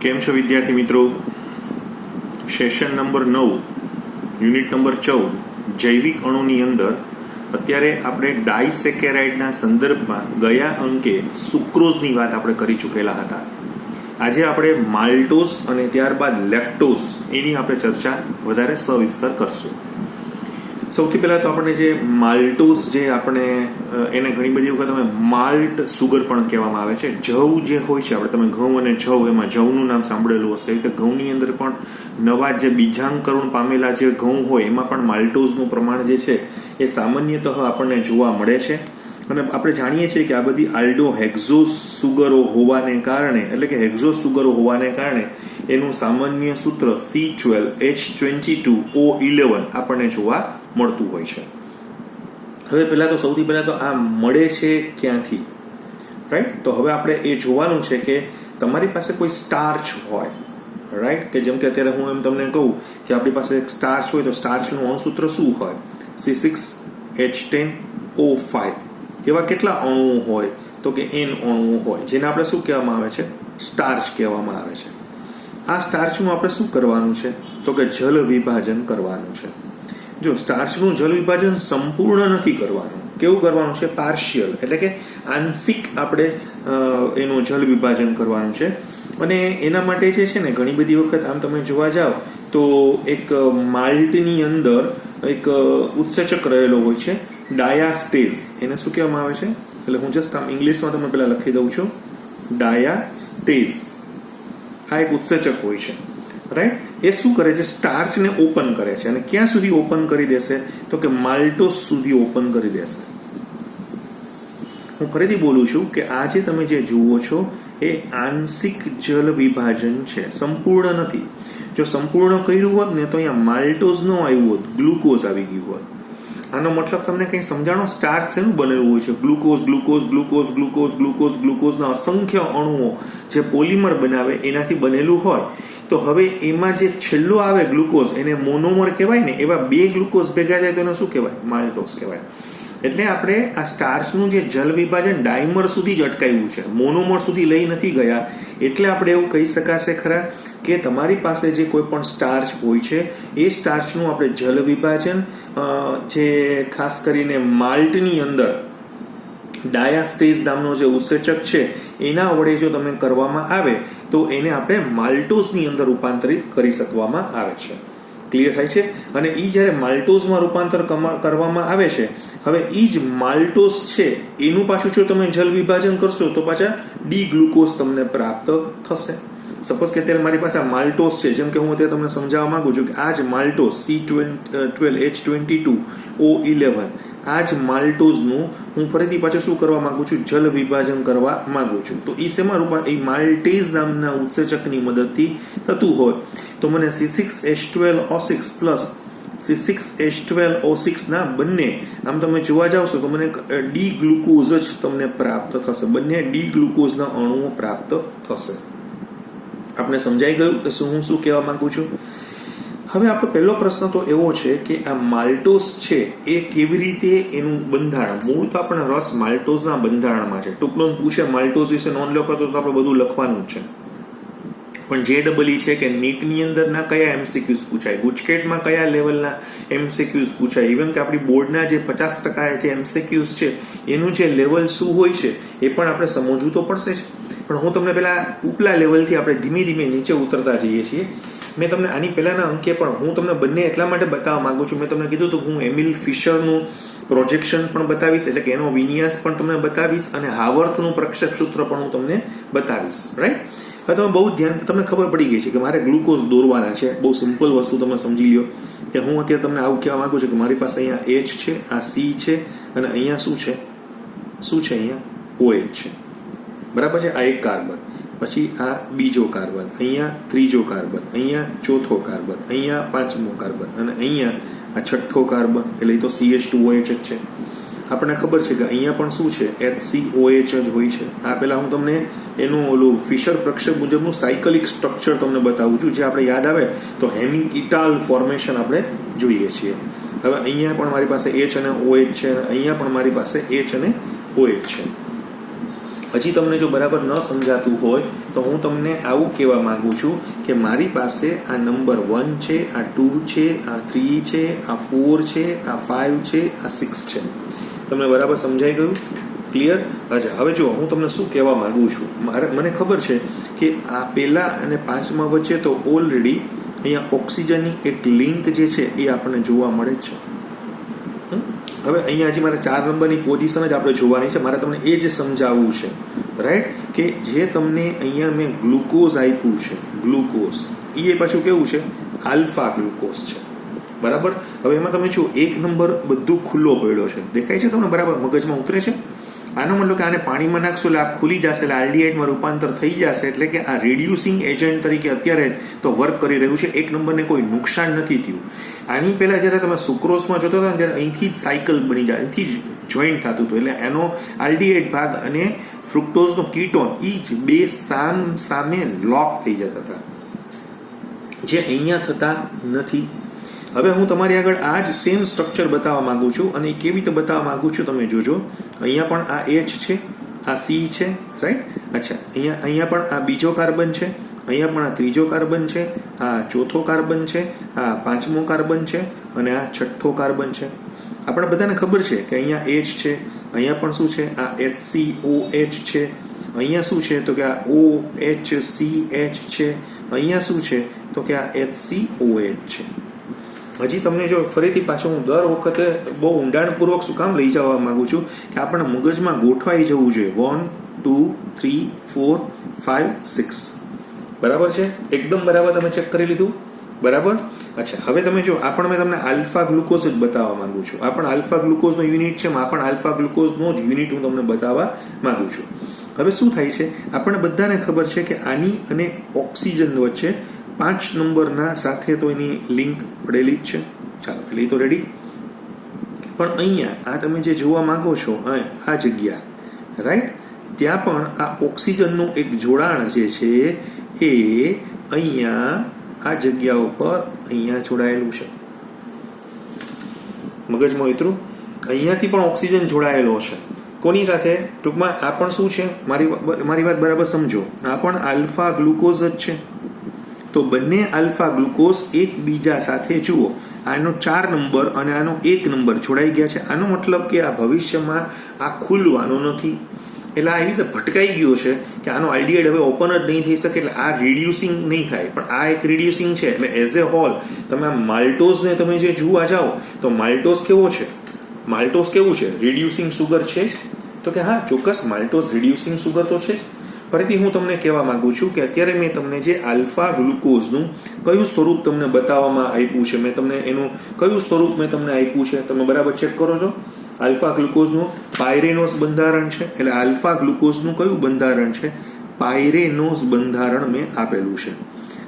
કેમ છો વિદ્યાર્થી મિત્રો? સેશન નંબર 9 યુનિટ નંબર 14 જૈવિક અણુની અંદર અત્યારે આપણે ડાયસેકેરાઇડના સંદર્ભમાં ગયા અંકે સુક્રોઝની વાત આપણે કરી ચૂકેલા હતા. આજે આપણે માલ્ટોઝ અને ત્યારબાદ લેક્ટોઝ એની આપણે ચર્ચા વધારે સવિસ્તર કરશું. સૌથી પહેલાં તો આપણે જે માલ્ટોઝ જે આપણે એને ઘણી બધી વખત તમે માલ્ટ સુગર પણ કહેવામાં આવે છે. જવ જે હોય છે આપણે તમે ઘઉં અને જવ એમાં જવનું નામ સાંભળેલું હશે. એટલે ઘઉંની અંદર પણ નવા જે બીજાંકરણ પામેલા જે ઘઉં હોય એમાં પણ માલ્ટોઝનું પ્રમાણ જે છે એ સામાન્યતઃ આપણને જોવા મળે છે. અને આપણે જાણીએ છીએ કે આ બધી આલ્ડો હેક્ઝોસ સુગરો હોવાને કારણે એટલે કે હેક્ઝોસ સુગરો હોવાને કારણે એનું સામાન્ય સૂત્ર C12H22O11 આપણને જોવા મળતું હોય છે. હવે પહેલાં તો સૌથી પહેલાં તો આ મળે છે ક્યાંથી, રાઈટ? તો હવે આપણે એ જોવાનું છે કે તમારી પાસે કોઈ સ્ટાર્ચ હોય, રાઈટ? કે જેમ કે અત્યારે હું એમ તમને કહું કે આપણી પાસે એક સ્ટાર્ચ હોય તો સ્ટાર્ચનું અણુસૂત્ર શું હોય? C6H10O5. એવા કેટલા અણુઓ હોય? તો કે N અણુઓ હોય, જેને આપણે શું કહેવામાં આવે છે? સ્ટાર્ચ કહેવામાં આવે છે. આ સ્ટાર્ચનું આપણે શું કરવાનું છે? તો કે જલ વિભાજન કરવાનું છે. જો સ્ટાર્ચનું જલ વિભાજન સંપૂર્ણ નથી કરવાનું. કેવું કરવાનું છે? પાર્શિયલ, એટલે કે આંશિક આપણે એનું જલ વિભાજન કરવાનું છે. અને એના માટે જે છે ને ઘણી બધી વખત આમ તમે જોવા જાઓ તો એક માલ્ટની અંદર એક ઉત્સેચક રહેલો હોય છે, ડાયાસ્ટેઝ. એને શું કહેવામાં આવે છે? એટલે હું જસ્ટ આમ ઇંગ્લિશમાં તમને પહેલાં લખી દઉં છું. ડાયાસ્ટેઝ આ એક ઉત્સેચક હોય છે, રાઈટ? એ શું કરે છે? સ્ટાર્ચને ઓપન કરે છે. અને ક્યાં સુધી ઓપન કરી દેશે? તો કે માલ્ટોઝ સુધી ઓપન કરી દેશે. હું ફરીથી બોલું છું કે આ જે તમે જે જુઓ છો એ આંશિક જલ વિભાજન છે, સંપૂર્ણ નથી. જો સંપૂર્ણ કર્યું હોત ને તો અહીંયા માલ્ટોઝ ન આવ્યું હોત, ગ્લુકોઝ આવી ગયું હોત. આનો મતલબ તમને કંઈ સમજાણો? સ્ટાર્ચ શેનું બનેલું હોય છે? Glucose glucose glucose glucose glucose ગ્લુકોઝના અસંખ્ય અણુઓ જે પોલિમર બનાવે એનાથી બનેલું હોય. તો હવે એમાં જે છેલ્લો આવે ગ્લુકોઝ એને મોનોમર કહેવાય ને. એવા બે ગ્લુકોઝ ભેગા થાય તો એને શું કહેવાય? માલ્ટોઝ કહેવાય. એટલે આપણે આ સ્ટાર્ચનું જે જલ વિભાજન ડાયમર સુધી જ અટકાવ્યું છે, મોનોમર સુધી લઈ નથી ગયા. એટલે આપણે એવું કહી શકાશે ખરા કે તમારી પાસે જે કોઈ પણ સ્ટાર્ચ હોય છે એ સ્ટાર્ચનું આપણે જલ વિભાજન જે ખાસ કરીને માલ્ટની અંદર ડાયાસ્ટેઝ નામનો જે ઉત્સેચક છે એના વડે જો તમે કરવામાં આવે તો એને આપણે માલ્ટોઝની અંદર રૂપાંતરિત કરી શકવામાં આવે છે. ક્લિયર થાય છે? અને એ જ્યારે માલ્ટોઝમાં રૂપાંતર કરવામાં આવે છે, હવે એ જ માલ્ટોઝ છે એનું પાછું જો તમે જલ વિભાજન કરશો તો પાછા ડી ગ્લુકોઝ તમને પ્રાપ્ત થશે. સપોઝ કે અત્યારે મારી પાસે આ માલ્ટોઝ છે, જેમ કે હું અત્યારે તમને સમજાવવા માંગુ છું કે આ જ માલ્ટોઝ C12H22O11 આ જ માલ્ટોઝનું હું ફરીથી પાછું શું કરવા માંગુ છું? જલ વિભાજન કરવા માંગુ છું. તો એ શેમાં એ માલ્ટેઝ નામના ઉત્સેચકની મદદથી થતું હોય તો મને C6H12O6 પ્લસ C6H12O6 ના બંને આમ તમે જોવા જાવશો તો મને ડી ગ્લુકોઝ જ તમને પ્રાપ્ત થશે. બંને ડી ગ્લુકોઝના અણુઓ પ્રાપ્ત થશે. આપણે સમજાઈ ગયું કે હું શું કહેવા માંગુ છું? હવે આપણો પહેલો પ્રશ્ન તો એવો છે કે આ માલ્ટોઝ છે એ કેવી રીતે એનું બંધારણ? મૂળ તો આપણે રસ માલ્ટોઝના બંધારણમાં છે. ટૂંકનો પૂછે માલ્ટોઝ વિશે નોંધ લખો તો આપણે બધું લખવાનું જ છે. પણ JEE છે કે નીટની અંદરના કયા MCQs પૂછાય, ગુજકેટમાં કયા લેવલના MCQs પૂછાય, ઇવન કે આપણી બોર્ડના જે 50% જે MCQs છે એનું જે લેવલ શું હોય છે એ પણ આપણે સમજવું તો પડશે જ. પણ હું તમને પહેલા ઉપલા લેવલથી આપણે ધીમે ધીમે નીચે ઉતરતા જઈએ છીએ. મેં તમને આની પહેલાના અંકે પણ હું તમને બંને એટલા માટે બતાવવા માંગુ છું. મેં તમને કીધું તો હું એમિલ ફિશરનું પ્રોજેક્શન પણ બતાવીશ, એટલે કે એનો વિન્યાસ પણ તમને બતાવીશ, અને હાવર્થનું પ્રક્ષેપ સૂત્ર પણ હું તમને બતાવીશ, રાઈટ? હવે તમે બહુ ધ્યાન, તમને ખબર પડી ગઈ છે કે મારે ગ્લુકોઝ દોરવાના છે. બહુ સિમ્પલ વસ્તુ તમે સમજી લ્યો કે હું અત્યારે તમને આવું કહેવા માંગુ છું કે મારી પાસે અહીંયા H છે, આ C છે, અને અહીંયા શું છે? અહીંયા OH છે, બરાબર છે? આ એક કાર્બન, પછી આ બીજો કાર્બન, અહીંયા ત્રીજો કાર્બન, અહીંયા ચોથો કાર્બન, અહીંયા પાંચમો કાર્બન, અને અહીંયા આ છઠ્ઠો કાર્બન. એટલે તો CH2OH જ છે. આપણને ખબર છે કે અહીંયા પણ શું છે? HCOH જ હોય છે. આ પહેલા હું તમને એનું ઓલું ફિશર પ્રક્ષેપ મુજબનું સાયકલિક સ્ટ્રક્ચર તમને બતાવું છું, જે આપણે યાદ આવે તો હેમિકીટાલ ફોર્મેશન આપણે જોઈએ છીએ. હવે અહીંયા પણ મારી પાસે H અને OH છે, અને અહીંયા પણ મારી પાસે H અને OH છે. હજી તમને જો બરાબર ન સમજાતું હોય તો હું તમને આવું કહેવા માંગુ છું કે મારી પાસે આ નંબર 1 છે, આ 2 છે, આ 3 છે, આ 4 છે, આ 5 છે, આ 6 છે. તમને બરાબર સમજાઈ ગયું? ક્લિયર? અચ્છા, હવે જો હું તમને શું કહેવા માંગુ છું. મને ખબર છે કે આ પહેલા અને પાંચમા વચ્ચે તો ઓલરેડી અહીંયા ઓક્સિજનની એક લિંક જે છે એ આપણને જોવા મળે જ છે. હવે અહીંયા હજી મારે 4 નંબરની પોઝિશન જ આપણે જોવાની છે. મારે તમને એ જ સમજાવવું છે, રાઈટ, કે જે તમને અહીંયા મેં ગ્લુકોઝ આપ્યું છે, ગ્લુકોઝ એ પાછું કેવું છે? આલ્ફા ગ્લુકોઝ છે, બરાબર. હવે એમાં તમે જો 1 નંબર બધું ખુલ્લો પડ્યો છે, દેખાય છે તમને? બરાબર મગજમાં ઉતરે છે? આનો મતલબ કે આને પાણીમાં નાખશો એટલે આ ખુલી જશે, એટલે આલ્ડીહાઇડમાં રૂપાંતર થઈ જશે. એટલે કે આ રિડ્યુસિંગ એજન્ટ તરીકે અત્યારે તો વર્ક કરી રહ્યું છે. 1 નંબરને કોઈ નુકસાન નથી થયું. આની પહેલા જ્યારે તમે સુક્રોસમાં જોતા હતા ત્યારે અહીંથી જ સાયકલ બની જાય, અહીંથી જ જોઈન્ટ થતું હતું. એટલે એનો આલ્ડીહાઇડ ભાગ અને ફ્રુક્ટોઝનો કીટોન એ જ બે સામે લોક થઈ જતા હતા, જે અહીંયા થતા નથી. હવે હું તમારી આગળ આ જ સેમ સ્ટ્રક્ચર બતાવવા માંગુ છું, અને કેવી રીતે બતાવવા માંગુ છું તમે જોજો. અહીંયા પણ આ H છે, આ C છે, રાઈટ. અચ્છા, અહીંયા પણ આ બીજો કાર્બન છે, અહીંયા પણ આ ત્રીજો કાર્બન છે, આ ચોથો કાર્બન છે, આ પાંચમો કાર્બન છે, અને આ છઠ્ઠો કાર્બન છે. આપણે બધાને ખબર છે કે અહીંયા H છે, અહીંયા પણ શું છે? આ HCOH છે. અહીંયા શું છે? તો કે આ OHCH છે. અહીંયા શું છે? તો કે આ HCOH છે. હજી તમને જો ફરીથી પાછું હું દર વખતે બહુ ઊંડાણપૂર્વક શું કામ લઈ જવા માંગુ છું કે આપણે મગજમાં ગોઠવાઈ જવું જોઈએ. 1 2 3 4 5 6, બરાબર છે? એકદમ બરાબર. તમે ચેક કરી લીધું? બરાબર. અચ્છા, હવે તમે જો આ પણ મેં તમને આલ્ફા ગ્લુકોઝ જ બતાવવા માંગુ છું. આ પણ આલ્ફા ગ્લુકોઝનો યુનિટ છે, આ પણ આલ્ફા ગ્લુકોઝનો જ યુનિટ હું તમને બતાવવા માંગુ છું. હવે શું થાય છે? આપણને બધાને ખબર છે કે આની અને ઓક્સિજન વચ્ચે 5 નંબરના સાથે તો એની લિંક પડેલી જ છે. ચાલો, એટલે એ તો રેડી. પણ અહીંયા આ તમે જે જોવા માંગો છો આ જગ્યા, રાઈટ, ત્યાં પણ આ ઓક્સિજનનું એક જોડાણ જે છે એ અહીંયા આ જગ્યા ઉપર અહીંયા જોડાયેલું છે. મગજમાં ઉતરું? અહીંયાથી પણ ઓક્સિજન જોડાયેલો છે. કોની સાથે? ટૂંકમાં આ પણ શું છે? મારી વાત બરાબર સમજો. આ પણ આલ્ફા ગ્લુકોઝ જ છે. તો બંને આલ્ફા ગ્લુકોઝ એકબીજા સાથે જુઓ, આનો 4 નંબર અને આનો 1 નંબર જોડાઈ ગયા છે. આનો મતલબ કે આ ભવિષ્યમાં આ ખુલવાનો નથી. એટલે આ એવી રીતે ભટકાઈ ગયો છે કે આનો આલ્ડીહાઇડ હવે ઓપન જ નહીં થઈ શકે. એટલે આ રિડ્યુસિંગ નહીં થાય, પણ આ એક રિડ્યુસિંગ છે. એટલે એઝ એ હોલ તમે આ માલ્ટોઝને તમે જે જોવા જાઓ તો માલ્ટોઝ કેવો છે? માલ્ટોઝ કેવું છે? રિડ્યુસિંગ સુગર છે જ. તો કે હા, ચોક્કસ માલ્ટોઝ રિડ્યુસિંગ સુગર તો છે જ. ફરીથી હું તમને કહેવા માંગુ છું કે અત્યારે મેં તમને જે આલ્ફા ગ્લુકોઝનું કયું સ્વરૂપ તમને બતાવવામાં આપ્યું છે, મેં તમને એનું કયું સ્વરૂપ મેં તમને આપ્યું છે, તમે બરાબર ચેક કરો છો. આલ્ફા ગ્લુકોઝનું પાયરેનોસ બંધારણ છે. એટલે આલ્ફા ગ્લુકોઝનું કયું બંધારણ છે? પાયરેનોસ બંધારણ મેં આપેલું છે.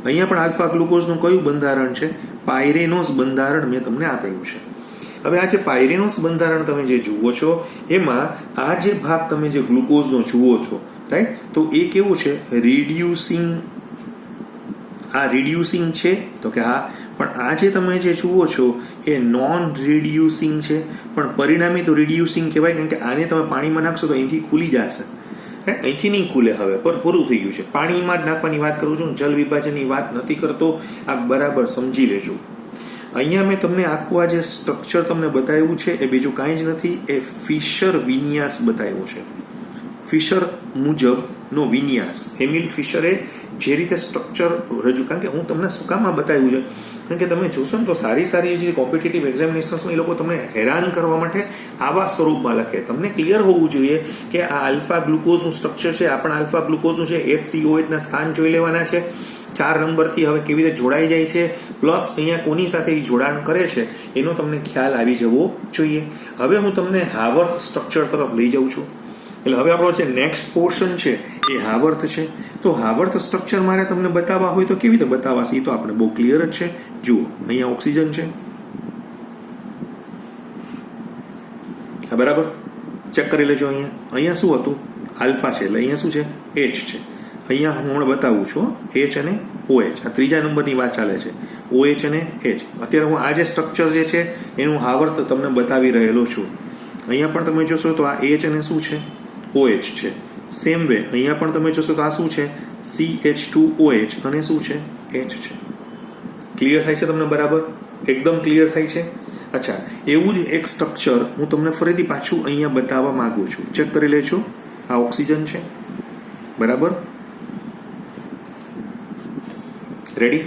અહીંયા પણ આલ્ફા ગ્લુકોઝનું કયું બંધારણ છે? પાયરેનોસ બંધારણ મેં તમને આપેલું છે. હવે આ જે પાયરેનોસ બંધારણ તમે જે જુઓ છો એમાં આ જે ભાગ તમે જે ગ્લુકોઝનો જુઓ છો, રાઈટ, તો એ કેવું છે? રિડ્યુસિંગ. આ રિડ્યુસિંગ છે? તો કે હા. પણ આ જે તમે જે જુઓ છો એ નોન રિડ્યુસિંગ છે, પણ પરિણામી તો રિડ્યુસિંગ કહેવાય, કારણ કે આને તમે પાણીમાં નાખશો તો અહીંથી ખુલી જશે. અહીંથી નહીં ખુલે. હવે પર પૂરું થઈ ગયું છે. પાણીમાં જ નાખવાની વાત કરું છું, જલ વિભાજનની વાત નથી કરતો. આ બરાબર સમજી લેજો. અહીંયા મેં તમને આખું આ જે સ્ટ્રક્ચર તમને બતાવ્યું છે એ બીજું કાંઈ જ નથી, એ ફિશર વિન્યાસ બતાવ્યો છે. ફિશર મુજબનો વિન્યાસ. એમિલ ફિશરે જે રીતે સ્ટ્રક્ચર રજૂ, કારણ કે હું તમને શું કામમાં બતાવ્યું છે, કારણ કે તમે જોશો ને તો સારી જે કોમ્પિટિટિવ એક્ઝામિનેશન્સમાં એ લોકો તમને હેરાન કરવા માટે આવા સ્વરૂપમાં લખે. તમને ક્લિયર હોવું જોઈએ કે આ આલ્ફા ગ્લુકોઝનું સ્ટ્રક્ચર છે, આ પણ આલ્ફા ગ્લુકોઝનું છે. HCOH ના સ્થાન જોઈ લેવાના છે. 4 નંબરથી હવે કેવી રીતે જોડાઈ જાય છે, પ્લસ અહીંયા કોની સાથે એ જોડાણ કરે છે એનો તમને ખ્યાલ આવી જવો જોઈએ. હવે હું તમને હાવર્થ સ્ટ્રક્ચર તરફ લઈ જાઉં છું. એટલે હવે આપણો જે નેક્સ્ટ પોર્શન છે એ હાવર્થ છે. તો હાવર્થ સ્ટ્રક્ચર મારે તમને બતાવવા હોય તો કેવી રીતે બતાવાશે એ તો આપણે બહુ ક્લિયર જ છે. જુઓ, અહીંયા ઓક્સિજન છે, બરાબર, ચેક કરી લેજો. અહીંયા શું હતું? આલ્ફા છે, એટલે અહીંયા શું છે? H છે. અહીંયા હું હમણાં બતાવું છું H અને OH. આ ત્રીજા નંબરની વાત ચાલે છે, OH અને H. અત્યારે હું આ જે સ્ટ્રક્ચર જે છે એનું હાવર્થ તમને બતાવી રહેલો છું. અહીંયા પણ તમે જોશો તો આ H અને શું છે? OH છે. સેમ વે અહીંયા પણ તમે જોશો તો આ શું છે CH2OH અને શું છે H છે. ક્લિયર થાય છે તમને? બરાબર, એકદમ ક્લિયર થાય છે. અચ્છા, એવું જ એક સ્ટ્રક્ચર હું તમને ફરીથી પાછું અહીંયા બતાવવા માંગુ છું. ચેક કરી લેજો. આ ઓક્સિજન છે, બરાબર, રેડી.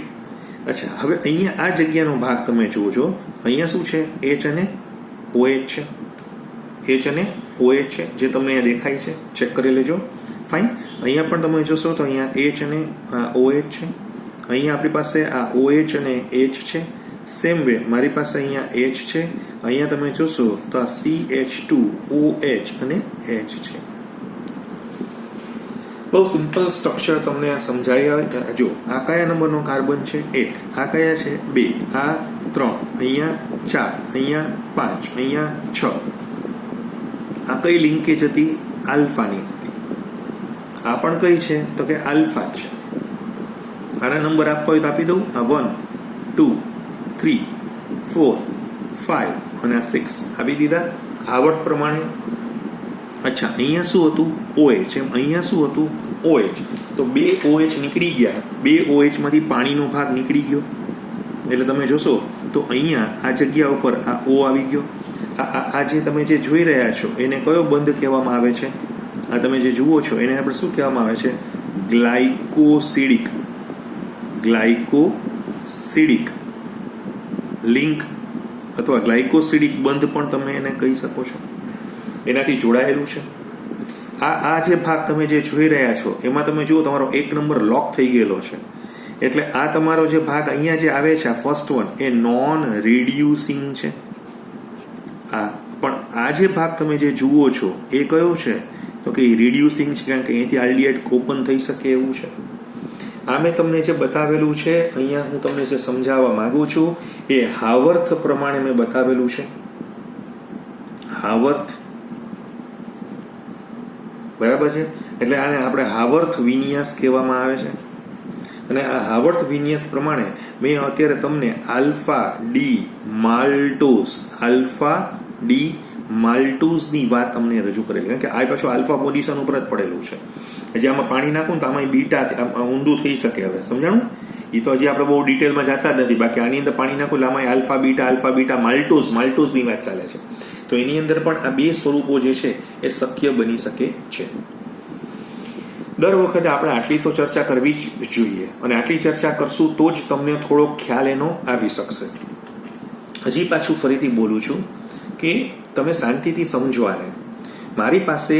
અચ્છા, હવે અહીંયા આ જગ્યાનો ભાગ તમે જોજો. અહીંયા શું છે? H અને OH છે. H અને OH છે, જે તમને અહીંયા દેખાય છે. ચેક કરી લેજો. ફાઇન. અહીંયા પણ તમે જોશો તો અહીંયા H અને OH છે. અહીંયા આપણી પાસે આ OH અને H છે. સેમ વે મારી પાસે અહીંયા H છે. અહીંયા તમે જોશો તો આ CH2OH અને H છે. બહુ સિમ્પલ સ્ટ્રક્ચર તમને આ સમજાઈ આવે. જો આ કયા નંબરનો કાર્બન છે? 1. આ કયા છે? 2. આ 3. અહીંયા 4. અહીંયા 5. અહીંયા 6. આ કઈ લિંકેજ હતી? આલ્ફાની હતી. આ પણ કઈ છે? તો કે આલ્ફા છે. આના નંબર આપવા હોય તો આપી દઉં. આ 1, 2, 3, 4, 5 અને આ 6 આપી દીધા આવર્ત પ્રમાણે. અચ્છા, અહીંયા શું હતું? OH. એમ અહીંયા શું હતું? OH. તો 2 OH નીકળી ગયા. 2 OH માંથી પાણીનો ભાગ નીકળી ગયો. એટલે તમે જોશો તો અહીંયા આ જગ્યા ઉપર આ O આવી ગયો. આ જે તમે જે જોઈ રહ્યા છો એને કયો બંધ કહેવામાં આવે છે? આ તમે જે જુઓ છો એને આપણે શું કહેવામાં આવે છે? ગ્લાયકોસિડિક. ગ્લાયકોસિડિક લિંક અથવા ગ્લાયકોસિડિક બંધ પણ તમે એને કહી શકો છો. એનાથી જોડાયેલું છે. આ જે ભાગ તમે જે જોઈ રહ્યા છો એમાં તમે જુઓ તમારો 1 નંબર લોક થઈ ગયેલો છે. એટલે આ તમારો જે ભાગ અહીંયા જે આવે છે, આ ફર્સ્ટ વન, એ નોન રિડ્યુસિંગ છે. પણ આ જે ભાગ તમે જે જુઓ છો એ કયો છે? તો કે રિડ્યુસિંગ છે, કારણ કે અહીંથી આલ્ડિહાઇડ ઓપન થઈ શકે એવું છે. આ મેં તમને જે બતાવેલું છે અહીંયા હું તમને જે સમજાવવા માંગુ છું એ હાવર્થ પ્રમાણે મેં બતાવેલું છે. હાવર્થ, બરાબર છે. એટલે આને આપણે હાવર્થ વિન્યાસ કહેવામાં આવે છે. અને આ હાવર્થ વિન્યાસ પ્રમાણે મેં અત્યારે તમને આલ્ફા ડી માલ્ટોઝની વાત તમને રજૂ કરેલી, કારણ કે આ પાછું આલ્ફા પોઝિશન ઉપર જ પડેલું છે. હજી આમાં પાણી નાખું ને તો આમાં બીટા ઊંધું થઈ શકે. હવે સમજાણું? એ તો હજી આપણે બહુ ડિટેલમાં જતા જ નથી. બાકી આની અંદર પાણી નાખું એટલે આમાં આલ્ફા બીટા માલ્ટોઝની વાત ચાલે છે. તો એની અંદર પણ આ 2 સ્વરૂપો જે છે એ શક્ય બની શકે છે. દર વખતે આપણે આટલી તો ચર્ચા કરવી જ જોઈએ, અને આટલી ચર્ચા કરશું તો જ તમને થોડો ખ્યાલ એનો આવી શકશે. હજી પાછું ફરીથી બોલું છું કે તમે શાંતિથી સમજો આને. મારી પાસે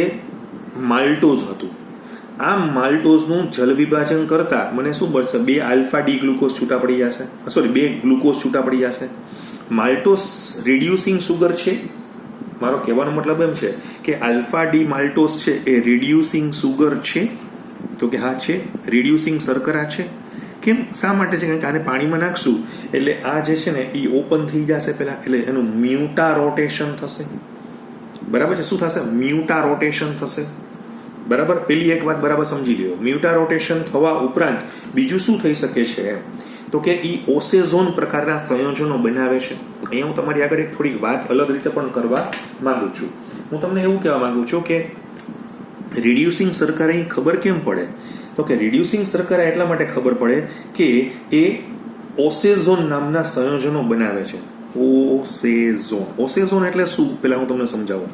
માલ્ટોઝ હતું. આ માલ્ટોઝનું જલ વિભાજન કરતા મને શું મળશે? 2 આલ્ફા ડી ગ્લુકોઝ છૂટા પડી જશે. 2 ગ્લુકોઝ છૂટા પડી જશે. માલ્ટોઝ રિડ્યુસિંગ સુગર છે. મારો કહેવાનો મતલબ એમ છે કે આલ્ફા ડી માલ્ટોઝ છે એ રિડ્યુસિંગ સુગર છે. તો કે હા છે. રિડ્યુસિંગ શર્કરા છે. કેમ? શા માટે છે? કારણ કે આને પાણીમાં નાખશું એટલે આ જે છે ને એ ઓપન થઈ જશે પહેલા, એટલે એનું મ્યુટા રોટેશન થશે. બરાબર છે? શું થશે? મ્યુટા રોટેશન થશે. બરાબર? પેલી એક વાત બરાબર સમજી લ્યો. મ્યુટા રોટેશન થવા ઉપરાંત બીજું શું થઈ શકે છે? તો કે એ ઓસેઝોન પ્રકારના સંયોજનો બનાવે છે. અહીંયા હું તમારી આગળ એક થોડીક વાત અલગ રીતે પણ કરવા માંગુ છું. હું તમને એવું કહેવા માંગુ છું કે રિડ્યુસિંગ શર્કરા ખબર કેમ પડે? તો કે રિડ્યુસિંગ શર્કરા એટલા માટે ખબર પડે કે એ ઓસેઝોન નામના સંયોજનો બનાવે છે. ઓસેઝોન એટલે શું? પહેલા હું તમને સમજાવું.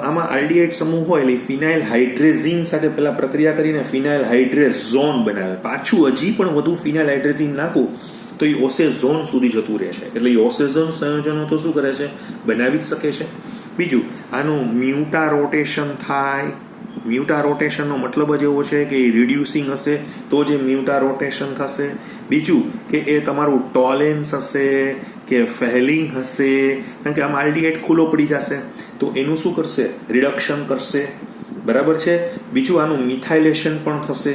આમાં આલ્ડિહાઇડ સમૂહ હોય એટલે ફિનાઇલ હાઇડ્રેઝિન સાથે પહેલા પ્રક્રિયા કરીને ફિનાઇલ હાઇડ્રેઝોન બનાવે. પાછું હજી પણ વધુ ફિનાઇલ હાઇડ્રેઝિન નાખું તો એ ઓસેઝોન સુધી જતું રહે છે. એટલે એ ઓસેઝોન સંયોજનો તો શું કરે છે? બનાવી જ શકે છે. બીજું, આનું મ્યુટા રોટેશન થાય. મ્યુટા રોટેશનનો મતલબ જ એવો છે કે એ રિડ્યુસિંગ હશે તો જ એ મ્યુટા રોટેશન થશે. બીજું કે એ તમારું ટોલેન્સ હશે કે ફેલિંગ હશે, કારણ કે આમાં આલ્ડિહાઇડ ખુલ્લો પડી જશે તો એનું શું કરશે? રિડક્શન કરશે. બરાબર છે? બીજું, આનું મિથાઇલેશન પણ થશે.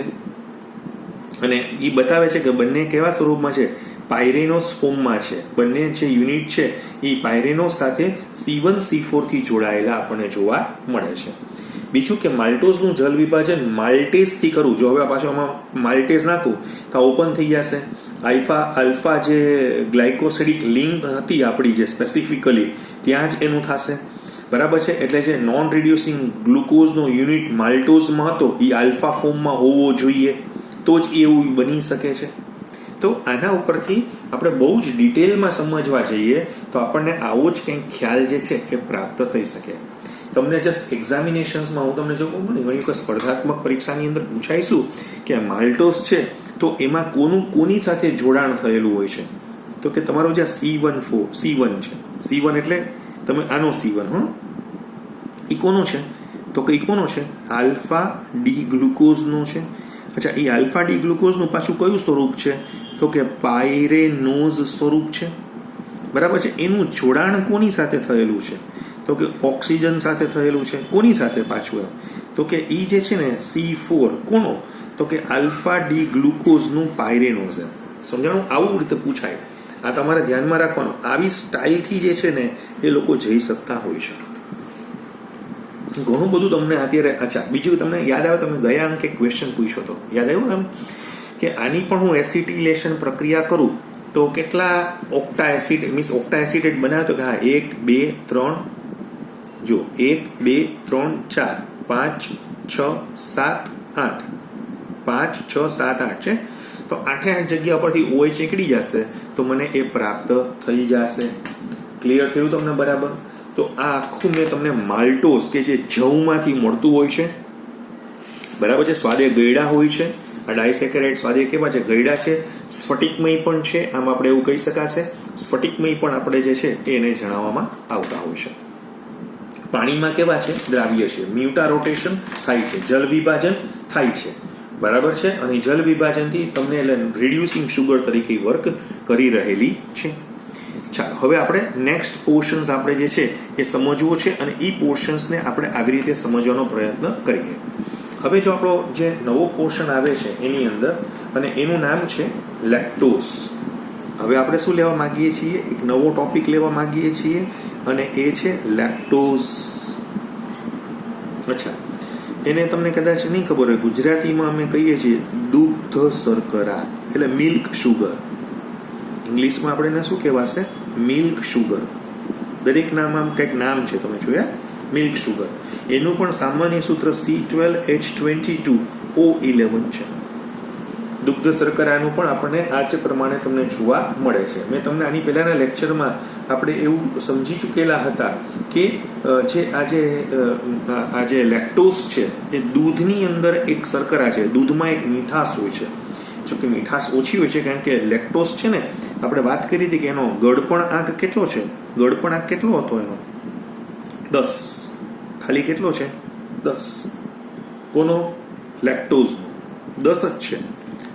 અને એ બતાવે છે કે બંને કેવા સ્વરૂપમાં છે? પાયરેનોસ ફોર્મમાં છે. બંને જે યુનિટ છે એ પાયરેનોસ સાથે C1C4 થી જોડાયેલા આપણને જોવા મળે છે. બીજું કે માલ્ટોઝનું જલ વિભાજન માલ્ટેઝથી કરવું. જો હવે પાછું આમાં માલ્ટેઝ નાખું તો ઓપન થઈ જશે. આલ્ફા જે ગ્લાયકોસિડિક લિંક હતી આપણી જે સ્પેસિફિકલી ત્યાં જ એનું થશે. બરાબર છે. એટલે જે નોન રિડ્યુસિંગ ગ્લુકોઝનો યુનિટ માલ્ટોઝમાં હતો એ આલ્ફા ફોર્મમાં હોવો જોઈએ, તો જ એવું બની શકે છે. તો આના ઉપરથી આપણે બહુ જ ડિટેલમાં સમજવા જઈએ તો આપણને આવો જ કંઈક ખ્યાલ જે છે એ પ્રાપ્ત થઈ શકે. તમને જસ્ટ એક્ઝામિનેશન્સમાં હું તમને જો કહું ને, ઘણી વખત સ્પર્ધાત્મક પરીક્ષાની અંદર પૂછાઈશું કે માલ્ટોઝ છે તો એમાં કોની સાથે જોડાણ થયેલું હોય છે, તો કે તમારો જે C1 છે, C1 એટલે તમે આનો C1 એ કોનો છે, તો કે કોનો છે, આલ્ફા ડી ગ્લુકોઝનો છે. અચ્છા, એ આલ્ફા ડી ગ્લુકોઝનું પાછું કયું સ્વરૂપ છે, તો કે પાયરેનોઝ સ્વરૂપ છે. બરાબર છે. એનું જોડાણ કોની સાથે થયેલું છે, તો કે ઓક્સિજન સાથે થયેલું છે. કોની સાથે પાછું એમ, તો કે એ જે છે ને C4 કોનો, તો કે આલ્ફા ડી ગ્લુકોઝનું પાયરેનોઝ. સમજાણું? આવું રીતે પૂછાય. આ તમારે ધ્યાનમાં રાખવાનું. આવી સ્ટાઇલથી જે છે ને એ લોકો જઈ શકતા હોય છે. ઘણું બધું તમને અત્યારે. અચ્છા, બીજું તમને યાદ આવે, તમે ગયા અંકે ક્વેશ્ચન પૂછ્યો હતો, યાદ આવ્યું એમ કે આની પણ હું એસિટિલેશન પ્રક્રિયા કરું તો કેટલા ઓક્ટા એસિડ મીન્સ ઓક્ટા એસિડેટ બનાવે, તો કે હા 1 2 3 જો 1 2 3 4 5 6 7 8 5 6 7 8 છે. તો 8 જગ્યા પરથી OH નીકળી જશે તો મને એ પ્રાપ્ત થઈ જશે. ક્લિયર થયું તમને? બરાબર. તો આ આખું મેં તમને માલ્ટોઝ કે જે જવમાંથી મળતું હોય છે, બરાબર છે, સ્વાદે ગયડા હોય છે. આ ડાયસેકેરાઇડ સ્વાદે કેવા છે? ગયડા છે. સ્ફટિકમય પણ છે. આમ આપણે એવું કહી શકાશે, સ્ફટિકમય પણ આપણે જે છે એને જણાવવામાં આવતા હોય છે. પાણીમાં કેવા છે? દ્રાવ્ય છે. મ્યુટા રોટેશન થાય છે, જલ વિભાજન થાય છે. બરાબર છે. અને જલ વિભાજનથી તમને રિડ્યુસિંગ શુગર તરીકે વર્ક કરી રહેલી છે. ચાલો, હવે આપણે નેક્સ્ટ પોર્શન્સ આપણે જે છે એ સમજવો છે અને એ પોર્શન્સને આપણે આવી રીતે સમજવાનો પ્રયત્ન કરીએ. હવે જો આપણો જે નવો પોર્શન આવે છે એની અંદર, અને એનું નામ છે લેક્ટોઝ. હવે આપણે શું લેવા માંગીએ છીએ? એક નવો ટોપિક લેવા માંગીએ છીએ અને એ છે લેક્ટોઝ. અચ્છા, એને તમને કદાચ નહીં ખબર હોય, ગુજરાતીમાં અમે કહીએ છીએ દુગ્ધ શર્કરા, એટલે મિલ્ક શુગર. ઇંગ્લિશમાં આપણે એને શું કહેવાશે? Milk sugar. દરેક નામ આમ કંઈક નામ છે, તમે જોયા? Milk sugar. એનું પણ સામાન્ય સૂત્ર C12H22O11 છે. દુગ્ધ શર્કરાનું પણ આપણને આ જ પ્રમાણે તમને જોવા મળે છે. મેં તમને આની પહેલાના લેક્ચરમાં આપણે એવું સમજી ચૂકેલા હતા કે જે લેક્ટોઝ છે એ દૂધની અંદર એક શર્કરા છે. દૂધમાં એક મીઠાશ હોય છે, જોકે મીઠાશ ઓછી હોય છે, કારણ કે લેક્ટોઝ છે ને, આપણે વાત કરી હતી કે એનો ગળપણાંક કેટલો છે? ગળપણાંક કેટલો હતો એનો? 10. ખાલી કેટલો છે? 10. કોનો? લેક્ટોઝનો 10 જ છે.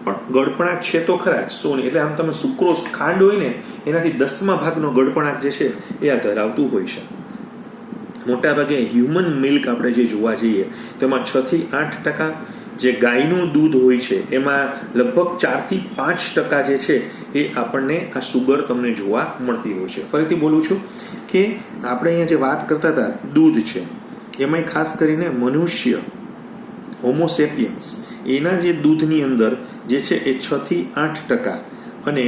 પણ ગળપણાંક છે તો ખરા જ 100 ની. એટલે આમ તમે સુક્રોઝ ખાંડ હોય ને એનાથી 10મા ભાગનો ગળપણાંક જે છે એ આ ધરાવતું હોય છે. મોટાભાગે હ્યુમન મિલ્ક આપણે જે જોવા જઈએ તેમાં 6 થી 8% જે ગાયનું દૂધ હોય છે એમાં લગભગ 4 થી 5% જે છે એ આપણને આ સુગર તમને જોવા મળતી હોય છે. ફરીથી બોલું છું કે આપણે અહીંયા જે વાત કરતા હતા દૂધ છે, એમાં ખાસ કરીને મનુષ્ય હોમોસેપિયન્સ એના જે દૂધની અંદર જે છે એ 6 થી 8%, અને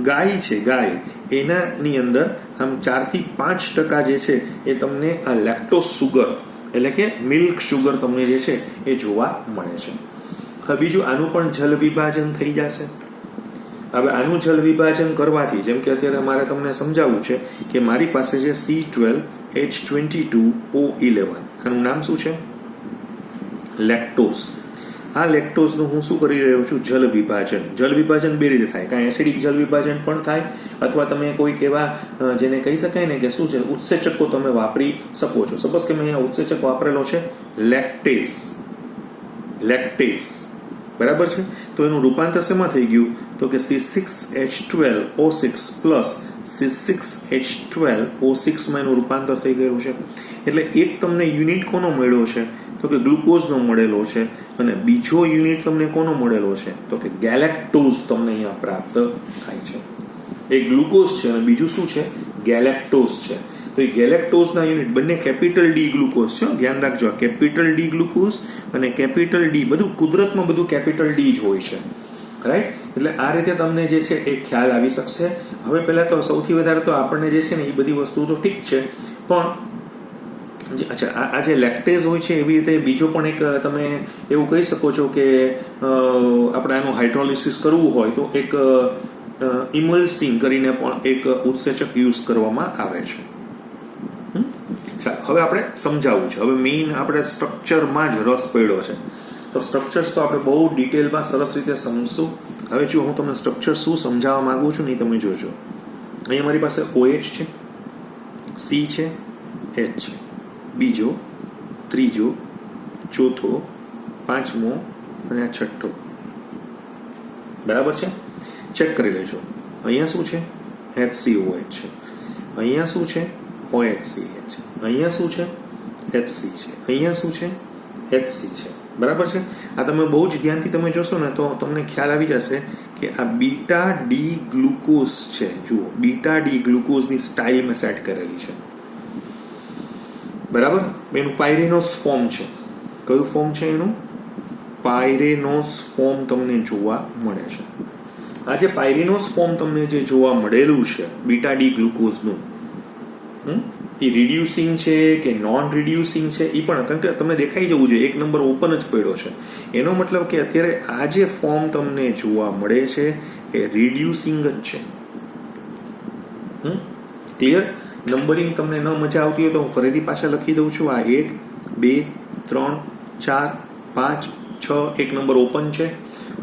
ગાય છે, ગાય એનાની અંદર આમ 4 થી 5% જે છે એ તમને આ લેક્ટોઝ સુગર એટલે કે મિલ્ક શુગર તમને જે છે એ જોવા મળે છે. હવે બીજું આનું પણ જલ વિભાજન થઈ જશે. હવે આનું જલ વિભાજન કરવાથી, જેમ કે અત્યારે મારે તમને સમજાવવું છે કે મારી પાસે છે C12H22O11, આનું નામ શું છે? લેક્ટોઝ. આ લેક્ટોઝનું હું શું કરી રહ્યો છું? જલ વિભાજન. જલ વિભાજન બે રીતે થાય, કાંઈ એસિડિક જલ વિભાજન પણ થાય, અથવા તમે કોઈક એવા જેને કહી શકાય ને કે શું છે ઉત્સેચકો તમે વાપરી શકો છો. સપોઝ કે મેં અહીંયા ઉત્સેચક વાપરેલો છે લેક્ટેઝ. બરાબર છે. તો એનું રૂપાંતર શેમાં થઈ ગયું? તો કે C6H12O6 પ્લસ C6H12O6 માં એનું રૂપાંતર થઈ ગયું છે. એટલે એક તમને યુનિટ કોનો મળ્યો છે? તો કે ગ્લુકોઝનો મળેલો છે, અને બીજો યુનિટ તમને કોનો મળેલો છે? તો કે ગેલેક્ટોઝ તમને અહીંયા પ્રાપ્ત થાય છે. એક ગ્લુકોઝ છે અને બીજું શું છે? ગેલેક્ટોઝ છે. તો એ ગેલેક્ટોઝના યુનિટ બંને કેપિટલ ડી ગ્લુકોઝ છે, ધ્યાન રાખજો. કેપિટલ ડી ગ્લુકોઝ અને કેપિટલ ડી, બધું કુદરતમાં બધું કેપિટલ ડી જ હોય છે, રાઈટ? એટલે આ રીતે તમને જે છે એ ખ્યાલ આવી શકશે. હવે પહેલા તો સૌથી વધારે તો આપણને જે છે ને એ બધી વસ્તુઓ તો ઠીક છે, પણ અચ્છા, આ જે લેક્ટેઝ હોય છે એવી રીતે બીજો પણ એક તમે એવું કહી શકો છો કે આપણે આનું હાઇડ્રોલિસિસ કરવું હોય તો એક ઇમલ્સિંગ કરીને પણ એક ઉત્સેચક યુઝ કરવામાં આવે છે. ચાલો હવે આપણે સમજાવવું છે. હવે મેઇન આપણે સ્ટ્રક્ચરમાં જ રસ પડ્યો છે, તો સ્ટ્રક્ચર્સ તો આપણે બહુ ડિટેલમાં સરસ રીતે સમજશું. હવે જો હું તમને સ્ટ્રક્ચર શું સમજાવવા માંગુ છું ને તમે જોજો. અહીંયા મારી પાસે OH છે, C છે, H છે, બીજો, ત્રીજો, ચોથો, પાંચમો અને આ છઠ્ઠો. બરાબર છે? ચેક કરી લેજો. અહીંયા શું છે? HCOH છે. અહીંયા શું છે? OHCH છે. અહીંયા શું છે? HC છે. અહીંયા શું છે? HC છે. બરાબર છે? આ તમે બહુ જ ધ્યાનથી તમે જોશો ને તો તમને ખ્યાલ આવી જશે કે આ બીટા ડી ગ્લુકોઝ છે. જુઓ, બીટા ડી ગ્લુકોઝની સ્ટાઇલ મેં સેટ કરેલી છે. બરાબર? એનું પાયરેનોસ ફોર્મ છે. કયું ફોર્મ છે એનું? પાયરેનોસ ફોર્મ તમને જોવા મળે છે. આ જે પાયરેનોસ ફોર્મ તમને જે જોવા મળેલું છે બીટા ડી ગ્લુકોઝનું, એ રિડ્યુસિંગ છે કે નોન રિડ્યુસિંગ છે એ પણ, કારણ કે તમને દેખાઈ જવું જોઈએ એક નંબર ઓપન જ પડ્યો છે. એનો મતલબ કે અત્યારે આ જે ફોર્મ તમને જોવા મળે છે એ રિડ્યુસિંગ જ છે. ક્લિયર? નંબરિંગ તમને ન મજા આવતી હોય તો હું ફરીથી પાછા લખી દઉં છું. આ 1, 2, 3, 4, 5, 6 એક નંબર ઓપન છે.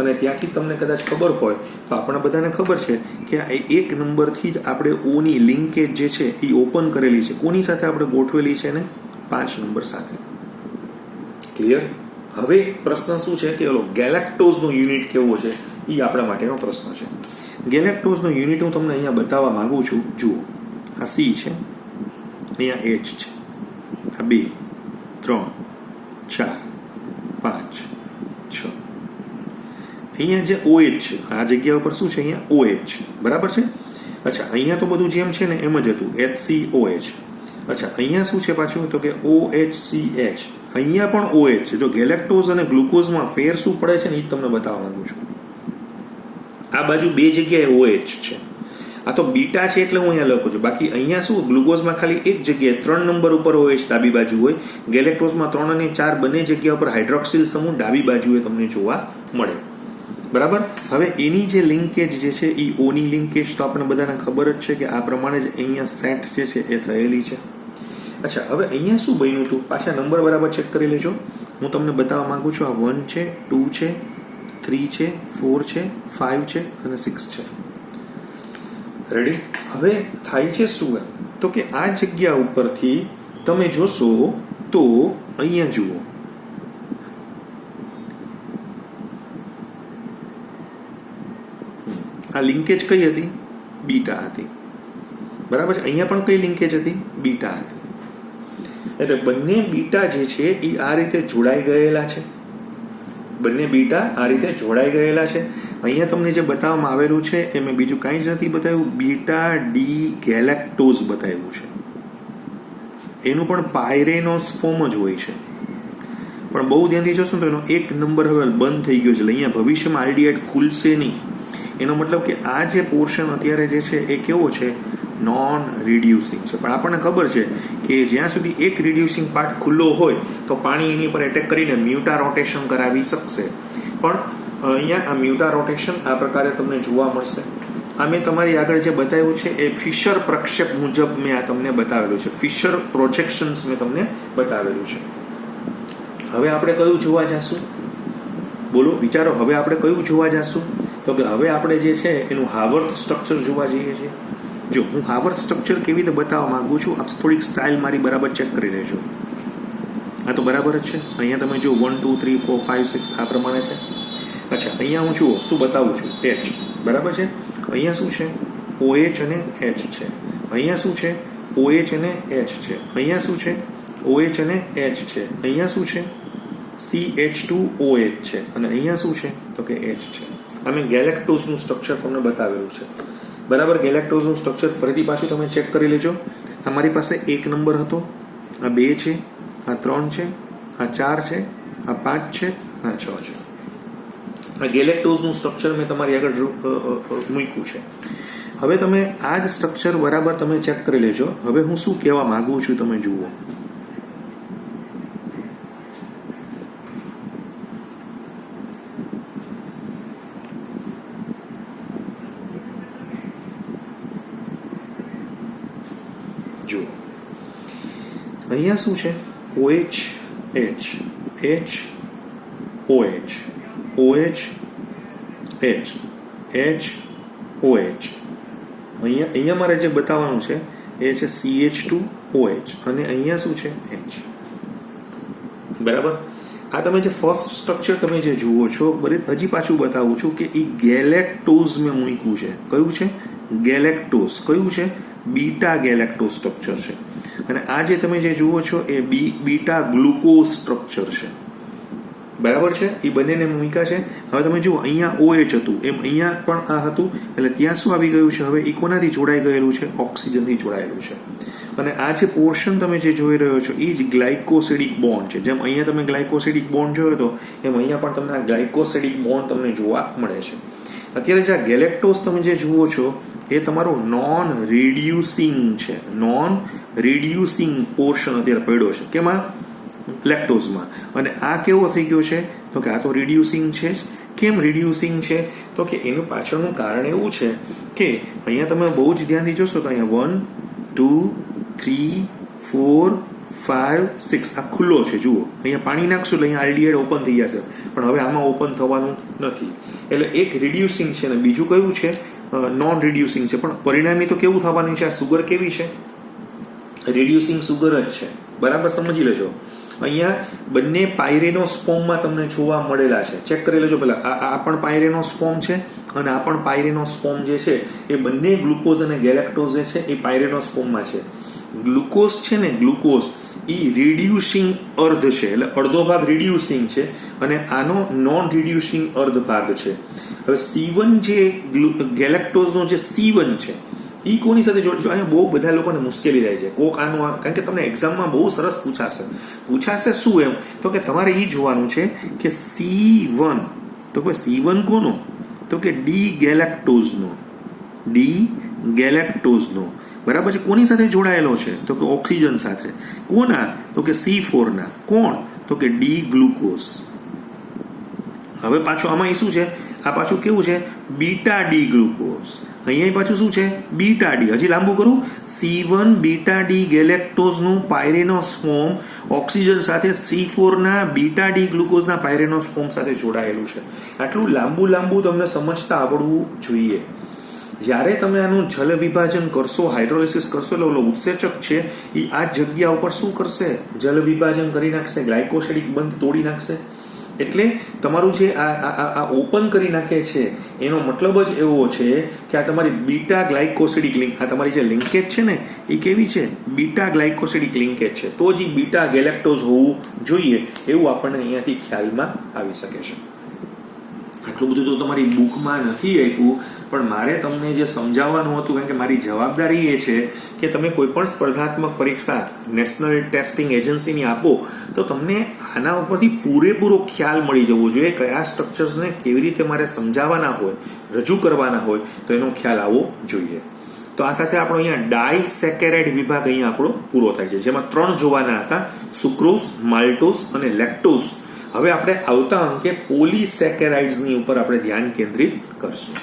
અને ત્યાંથી તમને કદાચ ખબર હોય તો આપણા બધાને ખબર છે કે આ એક નંબરથી જ આપણે ઓની લિંકેજ જે છે એ ઓપન કરેલી છે. કોની સાથે આપણે ગોઠવેલી છે ને? 5 નંબર સાથે. ક્લિયર? હવે પ્રશ્ન શું છે કે ઓલો ગેલેક્ટોઝનો યુનિટ કેવો છે એ આપણા માટેનો પ્રશ્ન છે. ગેલેક્ટોઝનો યુનિટ હું તમને અહીંયા બતાવવા માંગુ છું. જુઓ, આ C છે, અહીંયા H છે, આ 2, 3, 4, 5, 6. અહીંયા જે OH છે આ જગ્યા ઉપર શું છે? અહીંયા OH છે. બરાબર છે? અચ્છા, અહીંયા તો બધું જેમ છે ને એમ જ હતું, HCOH. અચ્છા, અહીંયા શું છે પાછું? તો કે OHCH. અહીંયા પણ OH છે. જો ગેલેક્ટોઝ અને ગ્લુકોઝમાં ફેર શું પડે છે ને એ તમને બતાવવા માંગુ છું. આ બાજુ બે જગ્યાએ OH છે. આ તો બીટા છે એટલે હું અહીંયા લખું છું. બાકી અહીંયા શું? ગ્લુકોઝમાં ખાલી એક જગ્યાએ 3 નંબર ઉપર OH ડાબી બાજુ હોય. ગેલેક્ટોઝમાં 3 અને 4 બંને જગ્યા ઉપર હાઇડ્રોક્સિલ સમૂહ ડાબી બાજુએ તમને જોવા મળે. બરાબર? હવે એની જે લિંકેજ જે છે એ ઓની લિંકેજ તો આપણને બધાને ખબર જ છે કે આ પ્રમાણે જ અહીંયા સેટ જે છે એ થયેલી છે. અચ્છા, હવે અહીંયા શું બન્યું હતું? પાછા નંબર બરાબર ચેક કરી લેજો. હું તમને બતાવવા માંગુ છું. આ 1 છે, 2 છે, 3 છે, 4 છે, 5 છે અને 6 છે. રેડી? હવે થાય છે શું? તો કે આ જગ્યા ઉપરથી તમે જોશો તો અહીંયા જુઓ, આ લિંકેજ કઈ હતી? બીટા હતી. બરાબર છે? અહીંયા પણ કઈ લિંકેજ હતી? બીટા હતી. એટલે બંને બીટા જે છે એ આ રીતે જોડાઈ ગયેલા છે. બંને બીટા આ રીતે જોડાઈ ગયેલા છે. અહીંયા તમને જે બતાવવામાં આવેલું છે એ મેં બીજું કાંઈ જ નથી બતાવ્યું, બીટા ડી ગેલેક્ટોઝ બતાવ્યું છે. એનું પણ પાયરેનોસ ફોર્મ જ હોય છે. પણ બહુ ધ્યાનથી જોશો ને તો એનો એક નંબર હવે બંધ થઈ ગયો છે. એટલે અહીંયા ભવિષ્યમાં આલ્ડીહાઇડ ખુલશે નહીં. એનો મતલબ કે આ જે પોર્શન અત્યારે જે છે એ કેવો છે? નોન રિડ્યુસિંગ છે. પણ આપણને ખબર છે કે જ્યાં સુધી એક રિડ્યુસિંગ પાર્ટ ખુલ્લો હોય તો પાણી એની પર એટેક કરીને મ્યુટા રોટેશન કરાવી શકશે. પણ અહીંયા આ મ્યુટા રોટેશન આ પ્રકારે તમને જોવા મળશે. આ મેં તમારી આગળ જે બતાવ્યું છે એ ફિશર પ્રક્ષેપ મુજબ મેં આ તમને બતાવેલું છે. ફિશર પ્રોજેક્શન્સ મેં તમને બતાવેલું છે. હવે આપણે કયું જોવા જશું? બોલો, વિચારો. હવે આપણે કયું જોવા જશું? તો કે હવે આપણે જે છે એનું હાવર્થ સ્ટ્રક્ચર જોવા જઈએ છીએ. જો હું હાવર્થ સ્ટ્રક્ચર કેવી રીતે બતાવવા માંગુ છું, આપ થોડીક સ્ટાઇલ મારી બરાબર ચેક કરી લેજો. આ તો બરાબર જ છે. અહીંયા તમે જો 1 2 3 4 5 6 આ પ્રમાણે છે. અચ્છા, અહીંયા હું જુઓ શું બતાવું છું? H. બરાબર છે? અહીંયા શું છે? OH અને H છે. અહીંયા શું છે? OH અને H છે. અહીંયા શું છે? OH અને H છે. અહીંયા શું છે? CH2OH છે. અને અહીંયા શું છે? તો કે H છે. અમે ગેલેક્ટોઝનું સ્ટ્રક્ચર તમને બતાવેલું છે. બરાબર? ગેલેક્ટોઝનું સ્ટ્રક્ચર ફરીથી પાછું તમે ચેક કરી લેજો. આ મારી પાસે 1 નંબર હતો, આ 2 છે, આ 3 છે, આ 4 છે, આ 5 છે અને આ 6 છે. આ ગેલેક્ટોઝનું સ્ટ્રક્ચર મેં તમારી આગળ મૂક્યું છે. હવે તમે આ જ સ્ટ્રક્ચર બરાબર તમે ચેક કરી લેજો. હવે હું શું કહેવા માંગુ છું તમે જુઓ. અહીંયા શું છે? OH H H OH OH H H OH. અહીંયા મારે જે બતાવવાનું છે એ છે CH2OH અને અહીંયા શું છે? H. બરાબર. આ તમે જે ફર્સ્ટ સ્ટ્રક્ચર તમે જે જુઓ છો, હજી પાછું બતાવું છું કે એ ગેલેક્ટોઝ મેં મૂક્યું છે. કયું છે? ગેલેક્ટોઝ. કયું છે? બીટા ગેલેક્ટોઝ સ્ટ્રક્ચર છે. અને આ જે તમે જે જુઓ છો એ બીટા ગ્લુકોઝ સ્ટ્રક્ચર છે. બરાબર છે? એ બંનેને મૂક્યા છે. હવે તમે જુઓ અહીંયા OH હતું એમ અહીંયા પણ આ હતું, એટલે ત્યાં શું આવી ગયું છે? હવે એ કોનાથી જોડાઈ ગયેલું છે? ઓક્સિજનથી જોડાયેલું છે. અને આ જે પોર્શન તમે જે જોઈ રહ્યો છો એ જ ગ્લાયકોસિડિક બોન્ડ છે. જેમ અહીંયા તમે ગ્લાયકોસિડિક બોન્ડ જોયો હતો એમ અહીંયા પણ તમને આ ગ્લાયકોસિડિક બોન્ડ તમને જોવા મળે છે. અત્યારે જે આ ગેલેક્ટોઝ તમે જે જુઓ છો એ તમારું નોન રિડ્યુસિંગ છે. નોન રિડ્યુસિંગ પોર્શન અત્યારે પડ્યો છે. કેમાં? લેક્ટોઝમાં. અને આ કેવો થઈ ગયો છે? તો કે આ તો રિડ્યુસિંગ છે જ. કેમ રિડ્યુસિંગ છે? તો કે એનું પાછળનું કારણ એવું છે કે અહીંયા તમે બહુ જ ધ્યાનથી જોશો તો અહીંયા 1 2 3 4 5 6 આ ખુલ્લો છે. જુઓ અહીંયા પાણી નાખશો એટલે અહીંયા આલ્ડીહાઇડ ઓપન થઈ જશે, પણ હવે આમાં ઓપન થવાનું નથી. એટલે એક રિડ્યુસિંગ છે ને બીજું કયું છે? નોન રિડ્યુસિંગ છે. પણ પરિણામી તો કેવું થવાનું છે? આ સુગર કેવી છે? રિડ્યુસિંગ સુગર જ છે. બરાબર સમજી લેજો. અહીંયા બંને પાયરેનોસ ફોર્મમાં તમને જોવા મળેલા છે. ચેક કરી લેજો પહેલા. આ પણ પાયરેનોસ ફોર્મ છે અને આ પણ પાયરેનોસ ફોર્મ જે છે એ બંને ગ્લુકોઝ અને ગેલેક્ટોઝ જે છે એ પાયરેનોસ ફોર્મમાં છે. ગ્લુકોઝ છે ને, ગ્લુકોઝ એ રિડ્યુસિંગ અર્ધ છે, એટલે અડધો ભાગ રિડ્યુસિંગ છે અને આનો નોન રિડ્યુસિંગ અર્ધ ભાગ છે. હવે C1 જે ગેલેક્ટોઝનો જે C1 છે એ કોની સાથે જોડજો? અહીંયા બહુ બધા લોકોને મુશ્કેલી થાય છે. કોક આનું કારણ કે તમને એક્ઝામમાં બહુ સરસ પૂછાશે શું એમ? તો કે તમારે એ જોવાનું છે કે C1 તો કે C1 કોનો? તો કે ડી ગેલેક્ટોઝનો. ડી ગેલેક્ટોઝનો. બરાબર છે. કોની સાથે જોડાયેલો છે? તો કે ઓક્સિજન સાથે. કોના? તો કે C4 ના. કોણ? તો કે ડી ગ્લુકોઝ. હવે પાછું આમાં એ શું છે? આ પાછું કેવું છે? Beta D glucose. અહીંયા પાછું શું છે? Beta D. હજી લાંબુ કરું. C1 બીટા ડી ગેલેક્ટોઝનું પાયરેનોસ ફોર્મ ઓક્સિજન સાથે C4 ના બીટા ડી ગ્લુકોઝના પાયરેનોસ ફોર્મ સાથે જોડાયેલું છે. આટલું લાંબુ તમને સમજતા આવડવું જોઈએ. જ્યારે તમે આનું જલ વિભાજન કરશો, હાઇડ્રોલિસિસ કરશો, એટલે ઓલો ઉત્સેચક છે એ આ જગ્યા ઉપર શું કરશે? જલ વિભાજન કરી નાખશે, ગ્લાયકોસિડિક બંધ તોડી નાખશે. એટલે તમારું જે આ ઓપન કરી નાખે છે એનો મતલબ જ એવો છે કે આ તમારી બીટા ગ્લાયકોસિડિક લિંક, આ તમારી જે લિંકેજ છે ને એ કેવી છે? બીટા ગ્લાયકોસિડિક લિંકેજ છે. તો જ બીટા ગેલેક્ટોઝ હોવું જોઈએ એવું આપણને અહીંયાથી ખ્યાલમાં આવી શકે છે. આટલું બધું તો તમારી બુકમાં નથી આપ્યું, પણ મારે તમને જે સમજાવવાનું હતું, કારણ કે મારી જવાબદારી એ છે કે તમે કોઈ પણ સ્પર્ધાત્મક પરીક્ષા નેશનલ ટેસ્ટિંગ એજન્સીની આપો તો તમને આના ઉપરથી પૂરેપૂરો ખ્યાલ મળી જવો જોઈએ. કયા સ્ટ્રક્ચર્સને કેવી રીતે મારે સમજાવવાના હોય, રજૂ કરવાના હોય, તો એનો ખ્યાલ આવવો જોઈએ. તો આ સાથે આપણો અહીંયા ડાયસેકેરાઇડ વિભાગ અહીંયા આપણો પૂરો થાય છે, જેમાં 3 જોવાના હતા: સુક્રોઝ, માલ્ટોઝ અને લેક્ટોઝ. હવે આપણે આવતા અંકે પોલીસેકેરાઇડ્સની ઉપર આપણે ધ્યાન કેન્દ્રિત કરશું.